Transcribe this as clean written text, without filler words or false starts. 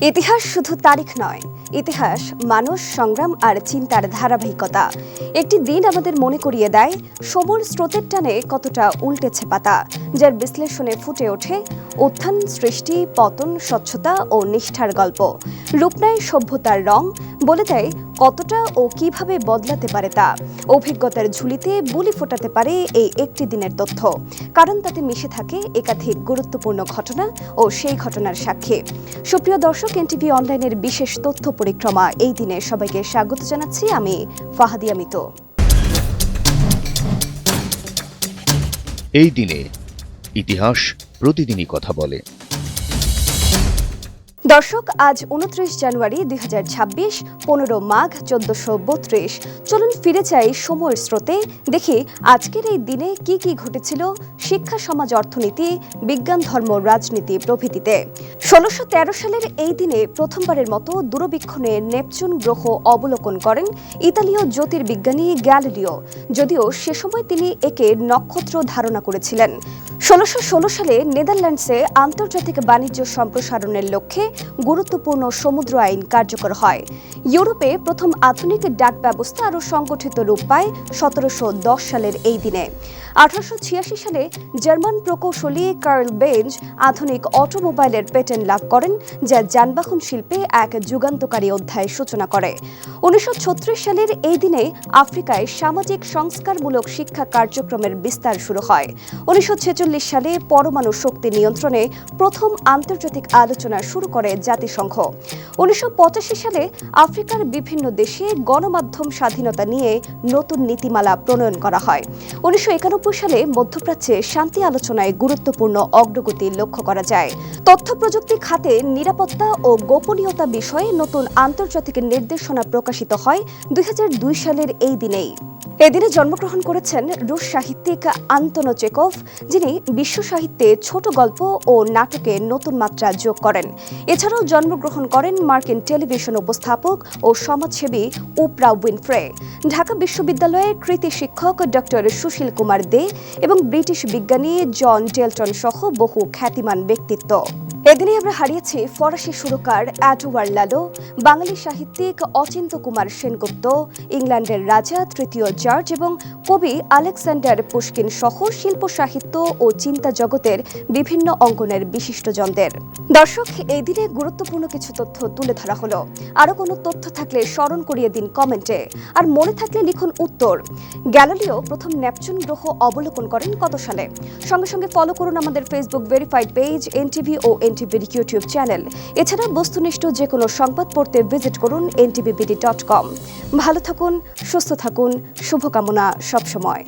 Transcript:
ইতিহাস শুধু তারিখ নয়, ইতিহাস মানুষ, সংগ্রাম আর চিন্তার ধারাবাহিকতা। একটি দিন আমাদের মনে করিয়ে দেয় সময়ের স্রোতের টানে কতটা উল্টেছে পাতা, যার বিশ্লেষণে ফুটে ওঠে উত্থান, সৃষ্টি, পতন, স্বচ্ছতা ও নিষ্ঠার গল্প। রূপ নেয় সভ্যতার রং, বলে দেয় কতটা ও কিভাবে বদলাতে পারে তা। অভিজ্ঞতার ঝুলিতে বুলি ফোটাতে পারে এই একটি দিনের তথ্য, কারণ তাতে মিশে থাকে একাধিক গুরুত্বপূর্ণ ঘটনা ও সেই ঘটনার সাক্ষী। সুপ্রিয় দর্শক, এনটিভি অনলাইনের বিশেষ তথ্য পরিক্রমা এই দিনে সবাইকে স্বাগত জানাচ্ছি। আমি ফাহাদিয়া মিতু। এই দিনে ইতিহাস প্রতিদিনই কথা বলে। দর্শক, আজ 29 জানুয়ারি 2026, 15 মাঘ 1432। চলুন ফিরে যাই সময়ের স্রোতে, দেখি আজকের এই দিনে কি কি ঘটেছিল শিক্ষা, সমাজ, অর্থনীতি, বিজ্ঞান, ধর্ম, রাজনীতি প্রভৃতিতে। 1613 সালের এই দিনে প্রথমবারের মতো দূরবীক্ষণে নেপচুন গ্রহ অবলোকন করেন ইতালীয় জ্যোতির্বিজ্ঞানী গ্যালিলিও, যদিও সে সময় তিনি একে নক্ষত্র ধারণা করেছিলেন। 1616 সালে নেদারল্যান্ডসে আন্তর্জাতিক বাণিজ্য সম্প্রসারণের লক্ষ্যে গুরুত্বপূর্ণ সমুদ্র আইন কার্যকর হয়। ইউরোপে প্রথম আধুনিক ডাক ব্যবস্থা আরও সংগঠিত রূপ পায় 1710 সালের এই দিনে। 1886 সালে জার্মান প্রকৌশলী কার্ল বেঞ্জ আধুনিক অটোমোবাইলের পেটেন্ট লাভ করেন, যা যানবাহন শিল্পে এক যুগান্তকারী অধ্যায়ের সূচনা করে। 1936 সালের এই দিনে আফ্রিকায় সামাজিক সংস্কারমূলক শিক্ষা কার্যক্রমের বিস্তার শুরু হয়। 1946 সালে পরমাণু শক্তি নিয়ন্ত্রণে প্রথম আন্তর্জাতিক আলোচনা শুরু করে জাতিসংঘ। 1985 সালে আফ্রিকার বিভিন্ন দেশে গণমাধ্যম স্বাধীনতা নিয়ে নতুন নীতিমালা প্রণয়ন করা হয়। 1991 সালে মধ্যপ্রাচ্যে শান্তি আলোচনায় গুরুত্বপূর্ণ অগ্রগতি লক্ষ্য করা যায়। তথ্য প্রযুক্তি খাতে নিরাপত্তা ও গোপনীয়তা বিষয়ে নতুন আন্তর্জাতিক নির্দেশনা প্রকাশিত হয় 2002 সালের এই দিনেই। এদিনে জন্মগ্রহণ করেছেন রুশ সাহিত্যিক আন্তন চেকভ, যিনি বিশ্ব সাহিত্যে ছোট গল্প ও নাটকে নতুন মাত্রা যোগ করেন। এছাড়াও জন্মগ্রহণ করেন মার্কিন টেলিভিশন উপস্থাপক ও সমাজসেবী ওপ্রা উইনফ্রে, ঢাকা বিশ্ববিদ্যালয়ের কৃতি শিক্ষক ডক্টর সুশীল কুমার দে এবং ব্রিটিশ বিজ্ঞানী জন ডেলটন সহ বহু খ্যাতিমান ব্যক্তিত্ব। এদিনে আমরা হারিয়েছি ফরাসি সুরকার এডওয়ার্ড লালো, বাঙালি সাহিত্যিক অচিন্ত্য কুমার সেনগুপ্ত, ইংল্যান্ডের রাজা তৃতীয় জর্জ এবং কবি আলেকজান্ডার পুশকিন সহ শিল্প, সাহিত্য ও চিন্তা জগতের বিভিন্ন অঙ্গনের বিশিষ্টজনদের। দর্শক, এই দিনে গুরুত্বপূর্ণ কিছু তথ্য তুলে ধরা হলো। আরও কোনো তথ্য থাকলে স্মরণ করিয়ে দিন কমেন্টে, আর মনে থাকলে লিখুন উত্তর। গ্যালিলিও প্রথম নেপচুন গ্রহ অবলোকন করেন কত সালে? সঙ্গে সঙ্গে ফলো করুন আমাদের ফেসবুক ভেরিফাইড পেজ এনটিভি ও এনটিভির ইউটিউব চ্যানেল। এছাড়া বস্তুনিষ্ঠ যে কোনো সংবাদ পড়তে ভিজিট করুন ntvbd.com। ভালো থাকুন, সুস্থ থাকুন, শুভকামনা সবসময়।